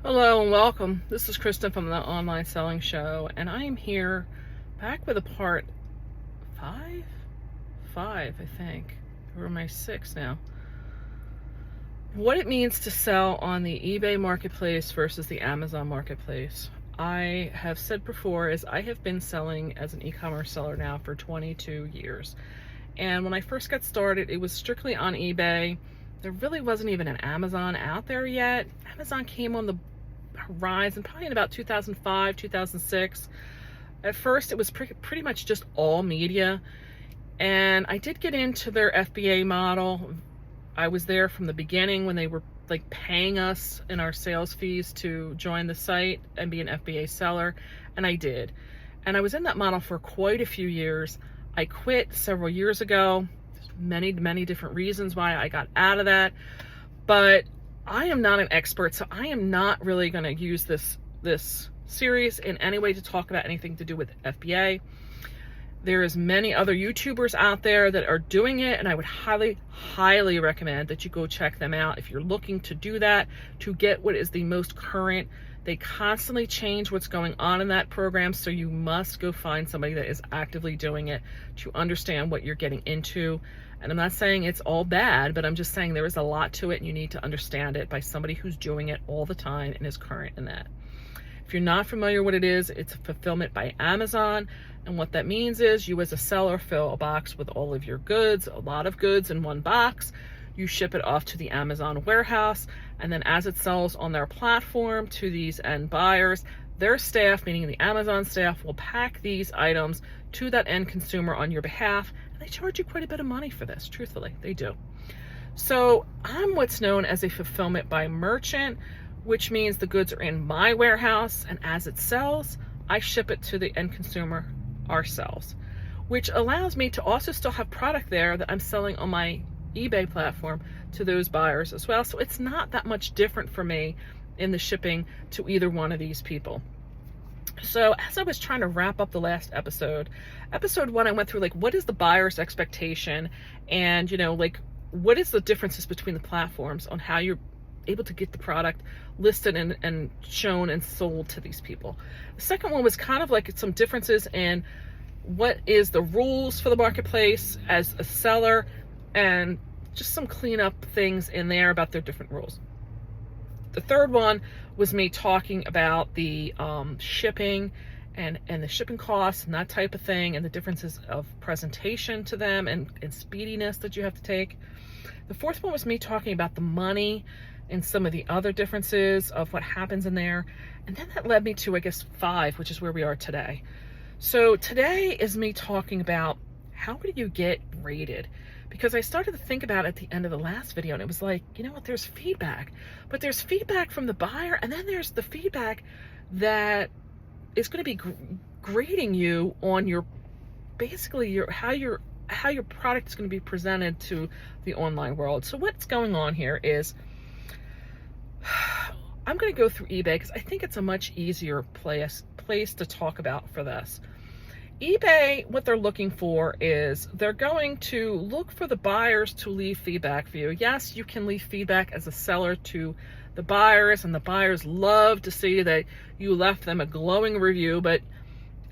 Hello and welcome. This is Kristen from the Online Selling Show, and I am here back with a part five, I think. Or am I six now? What it means to sell on the eBay marketplace versus the Amazon marketplace. I have said before is I have been selling as an e-commerce seller now for 22 years. And when I first got started, it was strictly on eBay. There really wasn't even an Amazon out there yet. Amazon came on the horizon probably in about 2005, 2006. At first, it was pretty much just all media. And I did get into their FBA model. I was there from the beginning when they were like paying us in our sales fees to join the site and be an FBA seller. And I did. And I was in that model for quite a few years. I quit several years ago. There's many different reasons why I got out of that. But I am not an expert, so I am not really going to use this series in any way to talk about anything to do with FBA. There is many other YouTubers out there that are doing it, and I would highly recommend that you go check them out if you're looking to do that, to get what is the most current. They constantly change what's going on in that program, so you must go find somebody that is actively doing it to understand what you're getting into. And I'm not saying it's all bad, but I'm just saying there is a lot to it, and you need to understand it by somebody who's doing it all the time and is current in that. If you're not familiar what it is, it's fulfillment by Amazon. And what that means is you as a seller fill a box with all of your goods, a lot of goods in one box. You ship it off to the Amazon warehouse, and then as it sells on their platform to these end buyers, their staff, meaning the Amazon staff, will pack these items to that end consumer on your behalf. And they charge you quite a bit of money for this, truthfully, they do. So I'm what's known as a fulfillment by merchant, which means the goods are in my warehouse, and as it sells, I ship it to the end consumer ourselves, which allows me to also still have product there that I'm selling on my eBay platform to those buyers as well. So it's not that much different for me in the shipping to either one of these people. So as I was trying to wrap up the last episode one, I went through like, what is the buyer's expectation? And, like, what is the differences between the platforms on how you're able to get the product listed and shown and sold to these people. The second one was kind of like some differences in what is the rules for the marketplace as a seller, and just some cleanup things in there about their different rules. The third one was me talking about the shipping and the shipping costs and that type of thing, and the differences of presentation to them and speediness that you have to take. The fourth one was me talking about the money and some of the other differences of what happens in there. And then that led me to, I guess, 5, which is where we are today. So today is me talking about how do you get rated? Because I started to think about it at the end of the last video, and it was like, you know what, there's feedback. But there's feedback from the buyer, and then there's the feedback that is going to be grading you on your, basically how your product is going to be presented to the online world. So what's going on here is, I'm going to go through eBay because I think it's a much easier place to talk about for this. eBay, what they're looking for is they're going to look for the buyers to leave feedback for you. Yes, you can leave feedback as a seller to the buyers, and the buyers love to see that you left them a glowing review, but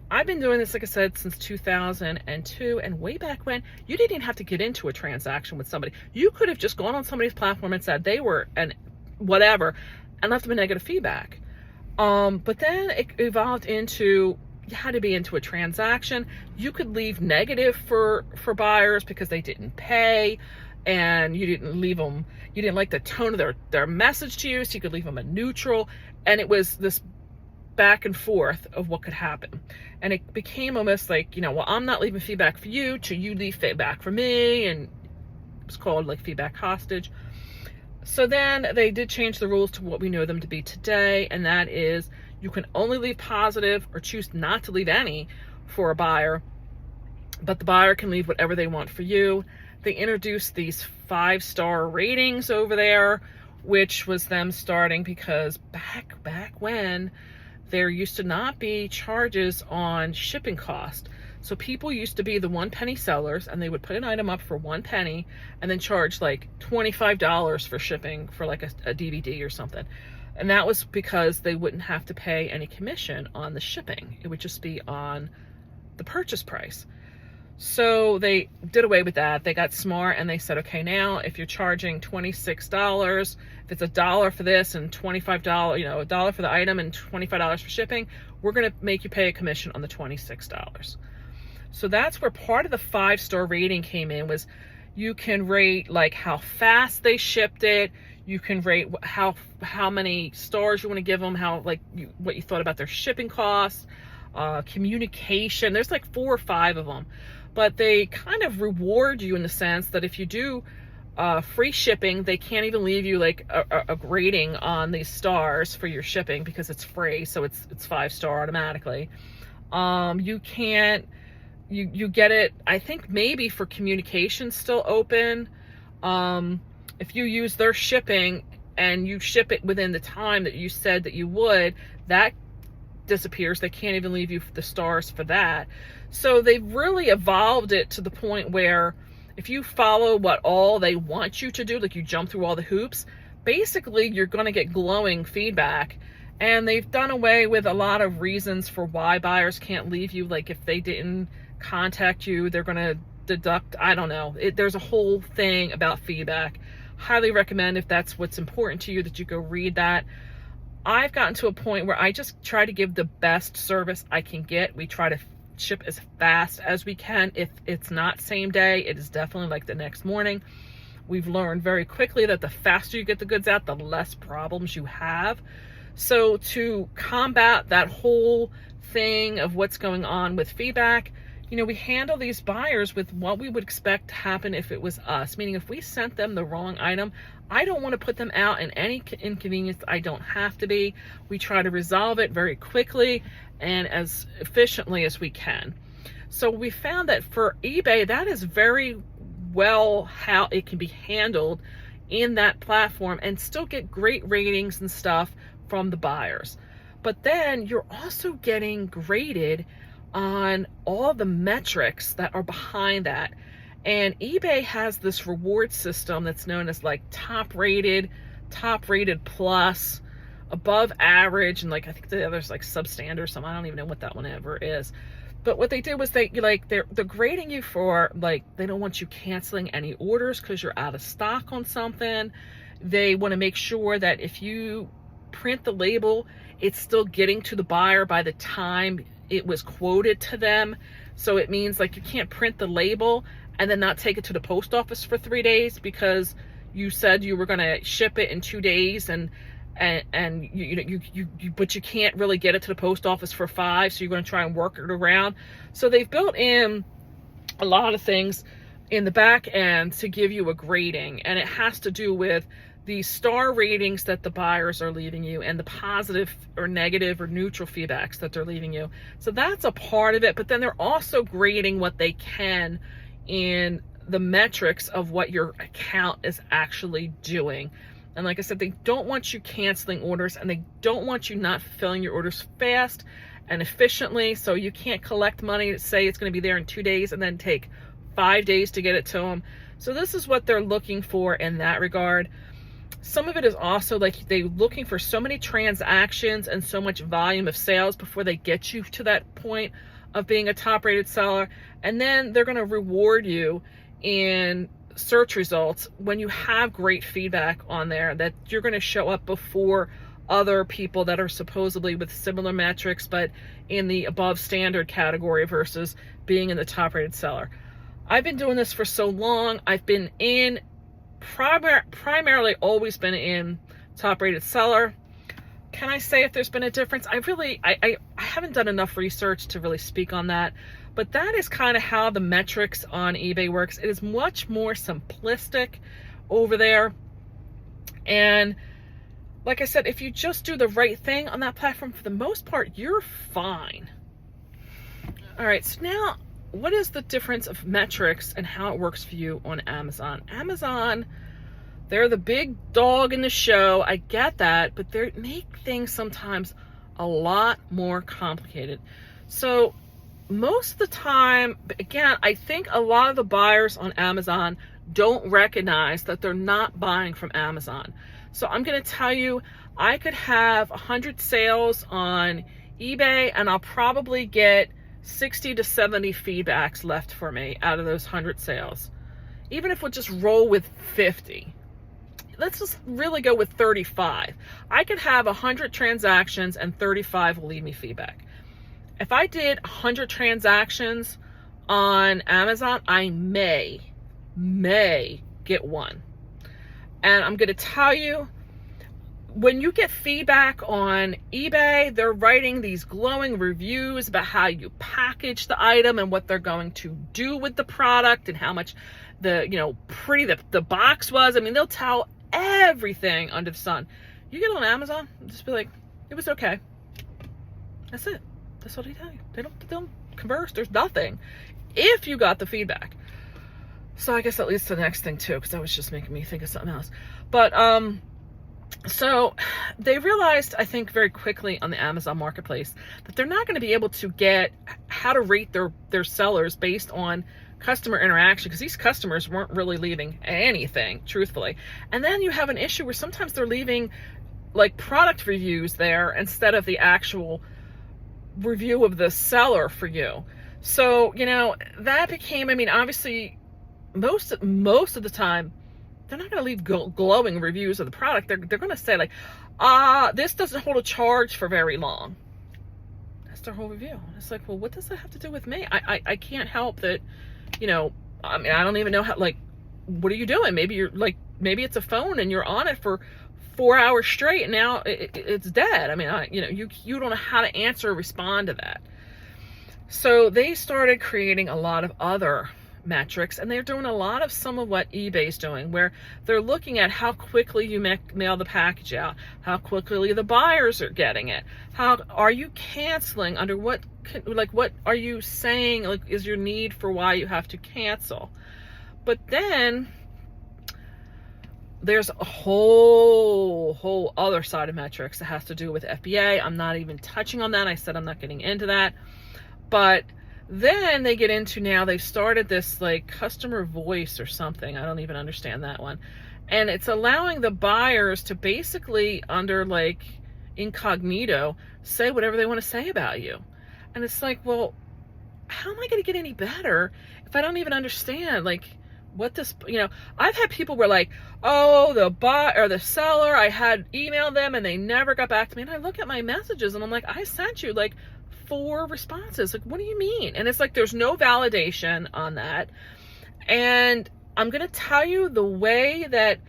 I've been doing this, like I said, since 2002, and way back when, you didn't even have to get into a transaction with somebody. You could have just gone on somebody's platform and said they were an whatever, and left them a negative feedback. But then it evolved into, you had to be into a transaction. You could leave negative for buyers because they didn't pay, and you didn't like the tone of their message to you, so you could leave them a neutral. And it was this back and forth of what could happen. And it became almost like, well, I'm not leaving feedback for you, to you leave feedback for me, and it was called like feedback hostage. So then they did change the rules to what we know them to be today, and that is you can only leave positive or choose not to leave any for a buyer, but the buyer can leave whatever they want for you. They introduced these 5-star ratings over there, which was them starting because back when there used to not be charges on shipping cost. So people used to be the 1 penny sellers, and they would put an item up for 1 penny and then charge like $25 for shipping for like a DVD or something. And that was because they wouldn't have to pay any commission on the shipping. It would just be on the purchase price. So they did away with that. They got smart and they said, okay, now if you're charging $26, if it's $1 for this and $25, you know, $1 for the item and $25 for shipping, we're going to make you pay a commission on the $26. So that's where part of the 5-star rating came in, was you can rate like how fast they shipped it. You can rate how many stars you want to give them, how what you thought about their shipping costs, communication. There's like 4 or 5 of them. But they kind of reward you in the sense that if you do free shipping, they can't even leave you like a rating on these stars for your shipping because it's free, so it's 5-star automatically. You can't, you get it, I think maybe for communication still open. If you use their shipping and you ship it within the time that you said that you would, that disappears. They can't even leave you the stars for that. So they've really evolved it to the point where if you follow what all they want you to do, like you jump through all the hoops, basically you're going to get glowing feedback. And they've done away with a lot of reasons for why buyers can't leave you. Like if they didn't contact you, they're going to deduct, I don't know. There's a whole thing about feedback. Highly recommend, if that's what's important to you, that you go read that. I've gotten to a point where I just try to give the best service I can get. We try to ship as fast as we can. If it's not same day, it is definitely like the next morning. We've learned very quickly that the faster you get the goods out, the less problems you have. So to combat that whole thing of what's going on with feedback, you know, we handle these buyers with what we would expect to happen if it was us. Meaning if we sent them the wrong item, I don't want to put them out in any inconvenience I don't have to be. We try to resolve it very quickly and as efficiently as we can. So we found that for eBay, that is very well how it can be handled in that platform and still get great ratings and stuff from the buyers. But then you're also getting graded on all the metrics that are behind that. And eBay has this reward system that's known as like top rated plus, above average, and like I think the other's like substandard or something. I don't even know what that one ever is. But what they did was they're grading you for, like, they don't want you canceling any orders because you're out of stock on something. They want to make sure that if you print the label, it's still getting to the buyer by the time it was quoted to them. So it means like you can't print the label and then not take it to the post office for 3 days because you said you were going to ship it in 2 days, and but you can't really get it to the post office for 5, so you're going to try and work it around. So they've built in a lot of things in the back end to give you a grading, and it has to do with the star ratings that the buyers are leaving you and the positive or negative or neutral feedbacks that they're leaving you. So that's a part of it, but then they're also grading what they can in the metrics of what your account is actually doing. And like I said, they don't want you canceling orders, and they don't want you not fulfilling your orders fast and efficiently. So you can't collect money, say it's going to be there in 2 days, and then take 5 days to get it to them. So this is what they're looking for in that regard. Some of it is also like they're looking for so many transactions and so much volume of sales before they get you to that point of being a top rated seller. And then they're going to reward you in search results when you have great feedback on there, that you're going to show up before other people that are supposedly with similar metrics but in the above standard category versus being in the top rated seller. I've been doing this for so long. I've been in primarily always been in top rated seller. Can I say if there's been a difference? I haven't done enough research to really speak on that. But that is kind of how the metrics on eBay works. It is much more simplistic over there. And like I said, if you just do the right thing on that platform, for the most part, you're fine. All right, so now what is the difference of metrics and how it works for you on Amazon? Amazon, they're the big dog in the show. I get that, but they make things sometimes a lot more complicated. So most of the time, again, I think a lot of the buyers on Amazon don't recognize that they're not buying from Amazon. So I'm going to tell you, I could have 100 sales on eBay and I'll probably get 60 to 70 feedbacks left for me out of those 100 sales. Even if we'll just roll with 50. Let's just really go with 35. I could have 100 transactions and 35 will leave me feedback. If I did 100 transactions on Amazon, I may get one. And I'm going to tell you, when you get feedback on eBay, they're writing these glowing reviews about how you package the item and what they're going to do with the product and how much pretty the box was. I mean, they'll tell everything under the sun. You get on Amazon, just be like, it was okay. That's it. That's what they tell you. They don't converse. There's nothing. If you got the feedback. So I guess that leads to the next thing too, because that was just making me think of something else. But so they realized, I think very quickly on the Amazon marketplace, that they're not going to be able to get how to rate their sellers based on customer interaction, because these customers weren't really leaving anything, truthfully. And then you have an issue where sometimes they're leaving like product reviews there instead of the actual review of the seller for you. So, that became, I mean, obviously most of the time, they're not going to leave glowing reviews of the product. They're going to say like, this doesn't hold a charge for very long. That's their whole review. It's like, well, what does that have to do with me? I can't help that, I mean, I don't even know how, like, what are you doing? Maybe maybe it's a phone and you're on it for 4 hours straight and now it's dead. I mean, you don't know how to answer or respond to that. So they started creating a lot of other metrics, and they're doing a lot of some of what eBay's doing, where they're looking at how quickly you mail the package out, how quickly the buyers are getting it, how are you canceling, under what are you saying, like, is your need for why you have to cancel. But then there's a whole other side of metrics that has to do with FBA. I'm not even touching on that. I said I'm not getting into that. But then they get into, now they've started this like customer voice or something. I don't even understand that one. And it's allowing the buyers to basically, under like incognito, say whatever they want to say about you. And it's like, well, how am I going to get any better if I don't even understand like what this, I've had people were like, oh, the buyer or the seller, I had emailed them and they never got back to me. And I look at my messages and I'm like, I sent you like 4 responses. Like, what do you mean? And it's like, there's no validation on that. And I'm going to tell you, the way that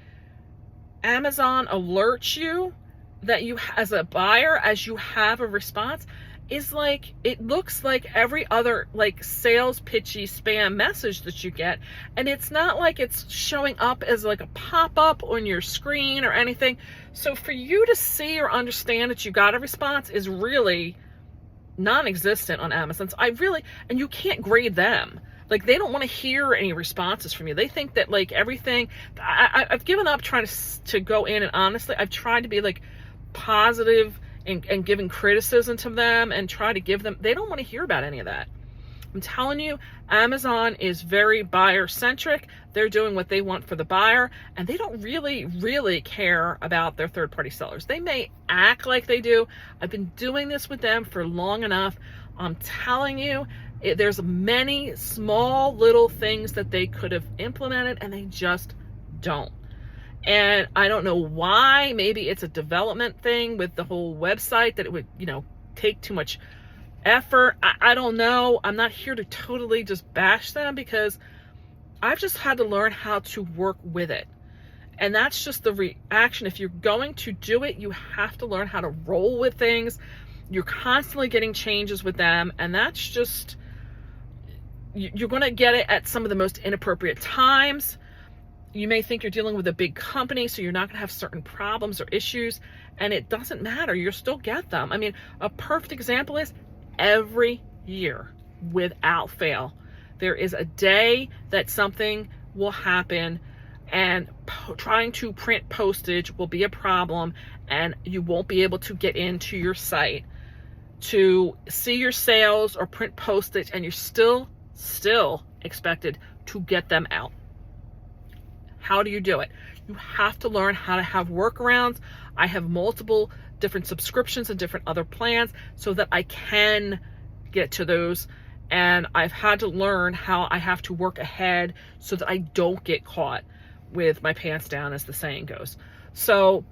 Amazon alerts you that you, as a buyer, as you have a response, is like, it looks like every other like sales pitchy spam message that you get. And it's not like it's showing up as like a pop-up on your screen or anything. So for you to see or understand that you got a response is really non-existent on Amazon. So and you can't grade them. Like, they don't want to hear any responses from you. They think that like everything, I've given up trying to go in, and honestly, I've tried to be like positive and giving criticism to them and try to give them, they don't want to hear about any of that. I'm telling you, Amazon is very buyer centric. They're doing what they want for the buyer, and they don't really care about their third party sellers. They may act like they do. I've been doing this with them for long enough. I'm telling you, there's many small little things that they could have implemented, and they just don't. And I don't know why. Maybe it's a development thing with the whole website, that it would, take too much effort. I don't know. I'm not here to totally just bash them, because I've just had to learn how to work with it. And that's just the reaction. If you're going to do it, you have to learn how to roll with things. You're constantly getting changes with them, and that's just, you're going to get it at some of the most inappropriate times. You may think you're dealing with a big company, so you're not going to have certain problems or issues, and it doesn't matter. You'll still get them. I mean, a perfect example is every year, without fail, there is a day that something will happen, and trying to print postage will be a problem, and you won't be able to get into your site to see your sales or print postage, and you're still expected to get them out. How do you do it? You have to learn how to have workarounds. I have multiple different subscriptions and different other plans so that I can get to those. And I've had to learn how I have to work ahead so that I don't get caught with my pants down, as the saying goes. So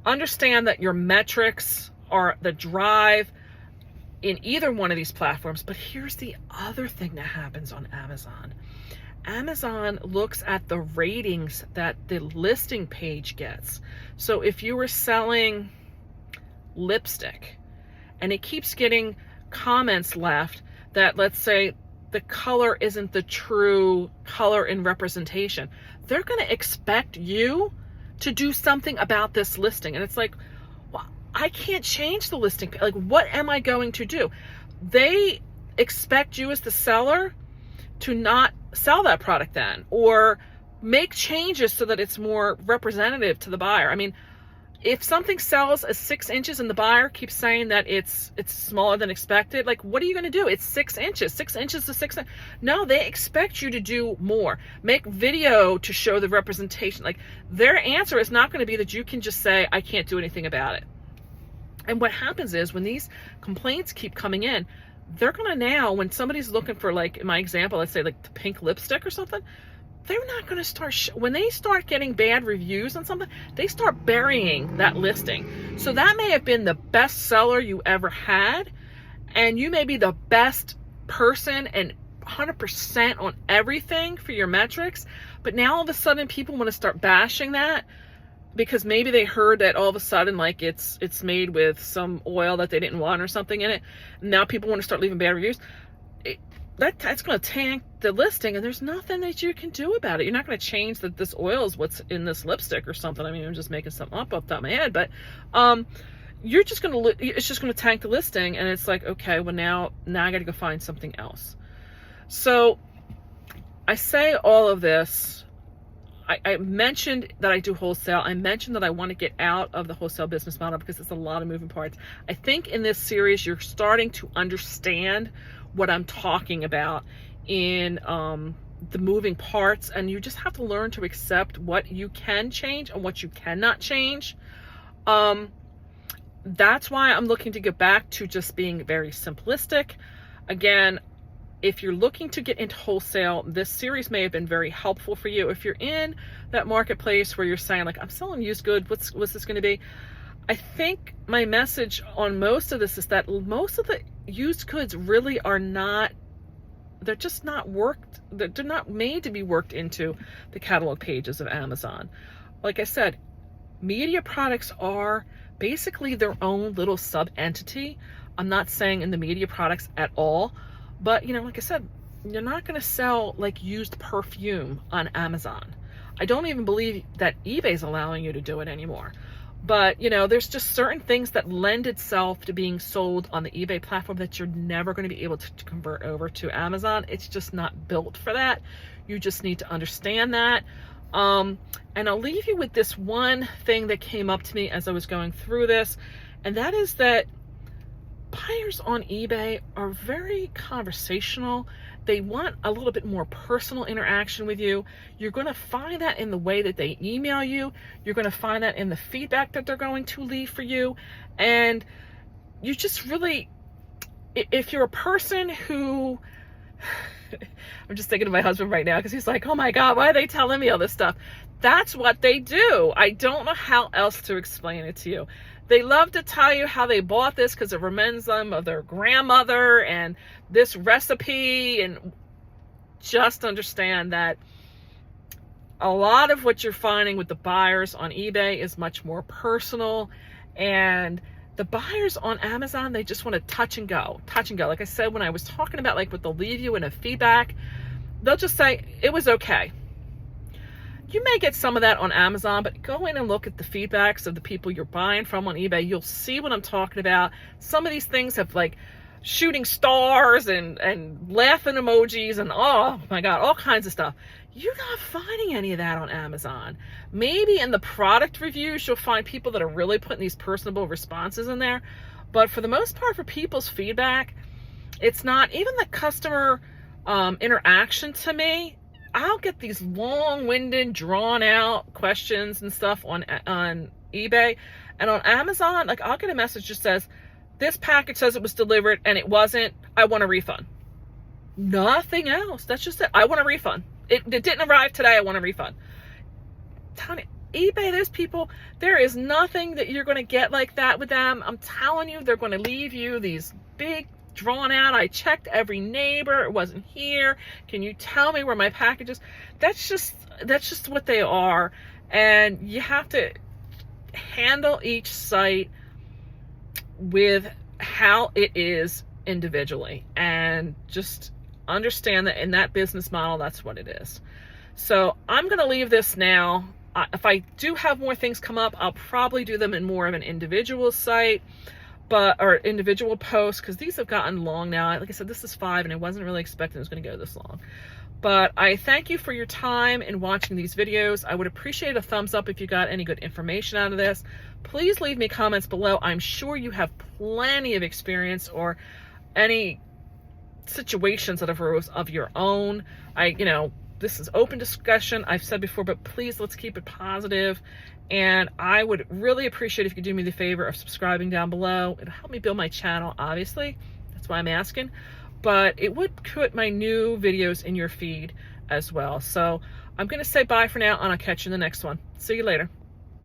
understand that your metrics are the drive in either one of these platforms. But here's the other thing that happens on Amazon. Amazon looks at the ratings that the listing page gets. So if you were selling lipstick and it keeps getting comments left that, let's say, the color isn't the true color in representation, they're going to expect you to do something about this listing. And it's like, well, I can't change the listing. Like, what am I going to do? They expect you as the seller to not sell that product then, or make changes so that it's more representative to the buyer. I mean, if something sells as 6 inches and the buyer keeps saying that it's smaller than expected, like, what are you going to do? It's 6 inches. 6 inches to 6 inches. No, they expect you to do more. Make video to show the representation. Like, their answer is not going to be that you can just say, I can't do anything about it. And what happens is, when these complaints keep coming in, they're going to now, when somebody's looking for, like, in my example, let's say like the pink lipstick or something, they're not going to start, when they start getting bad reviews on something, they start burying that listing. So that may have been the best seller you ever had, and you may be the best person and 100% on everything for your metrics, but now all of a sudden people want to start bashing that because maybe they heard that all of a sudden, like, it's made with some oil that they didn't want or something in it. Now people want to start leaving bad reviews. That's going to tank the listing, and there's nothing that you can do about it. You're not going to change that this oil is what's in this lipstick or something. I mean, I'm just making something up off the top of my head, but you're just going to, it's just going to tank the listing, and it's like, okay, well, now I got to go find something else. So I say all of this. I mentioned that I do wholesale. I mentioned that I want to get out of the wholesale business model because it's a lot of moving parts. I think in this series, you're starting to understand what I'm talking about in the moving parts, and you just have to learn to accept what you can change and what you cannot change. That's why I'm looking to get back to just being very simplistic. Again, if you're looking to get into wholesale, this series may have been very helpful for you. If you're in that marketplace where you're saying, like, I'm selling used goods, what's this going to be? I think my message on most of this is that most of the used goods really are not, they're just not worked, they're not made to be worked into the catalog pages of Amazon. Like I said, media products are basically their own little sub-entity. I'm not saying in the media products at all, but, you know, like I said, you're not going to sell like used perfume on Amazon. I don't even believe that eBay's allowing you to do it anymore. But, you know, there's just certain things that lend itself to being sold on the eBay platform that you're never going to be able to convert over to Amazon. It's just not built for that. You just need to understand that. And I'll leave you with this one thing that came up to me as I was going through this, and that is that buyers on eBay are very conversational. They want a little bit more personal interaction with you. You're going to find that in the way that they email you. You're going to find that in the feedback that they're going to leave for you. And you just really, if you're a person who, I'm just thinking of my husband right now because he's like, oh my God, why are they telling me all this stuff? That's what they do. I don't know how else to explain it to you. They love to tell you how they bought this because it reminds them of their grandmother and this recipe. And just understand that a lot of what you're finding with the buyers on eBay is much more personal. And the buyers on Amazon, they just want to touch and go. Like I said, when I was talking about, like, what they'll leave you in a feedback, they'll just say, it was okay. You may get some of that on Amazon, but go in and look at the feedbacks of the people you're buying from on eBay. You'll see what I'm talking about. Some of these things have, like, shooting stars and laughing emojis and, oh my God, all kinds of stuff. You're not finding any of that on Amazon. Maybe in the product reviews, you'll find people that are really putting these personable responses in there. But for the most part, for people's feedback, it's not even the customer interaction to me. I'll get these long-winded, drawn-out questions and stuff on eBay, and on Amazon, like, I'll get a message that just says, this package says it was delivered and it wasn't. I want a refund. Nothing else. That's just it. I want a refund. It didn't arrive today. I want a refund. Telling you, eBay, there's people, there is nothing that you're going to get like that with them. I'm telling you, they're going to leave you these big, drawn out, I checked every neighbor, it wasn't here, can you tell me where my package is? That's just what they are. And you have to handle each site with how it is individually, and just understand that in that business model, that's what it is. So I'm going to leave this now. If I do have more things come up, I'll probably do them in more of an individual site, or individual posts, because these have gotten long now. Like I said, this is 5, and I wasn't really expecting it was going to go this long. But I thank you for your time in watching these videos. I would appreciate a thumbs up if you got any good information out of this. Please leave me comments below. I'm sure you have plenty of experience or any situations that arose of your own. This is open discussion, I've said before, but please, let's keep it positive. And I would really appreciate if you could do me the favor of subscribing down below. It'll help me build my channel, obviously. That's why I'm asking. But it would put my new videos in your feed as well. So I'm going to say bye for now, and I'll catch you in the next one. See you later.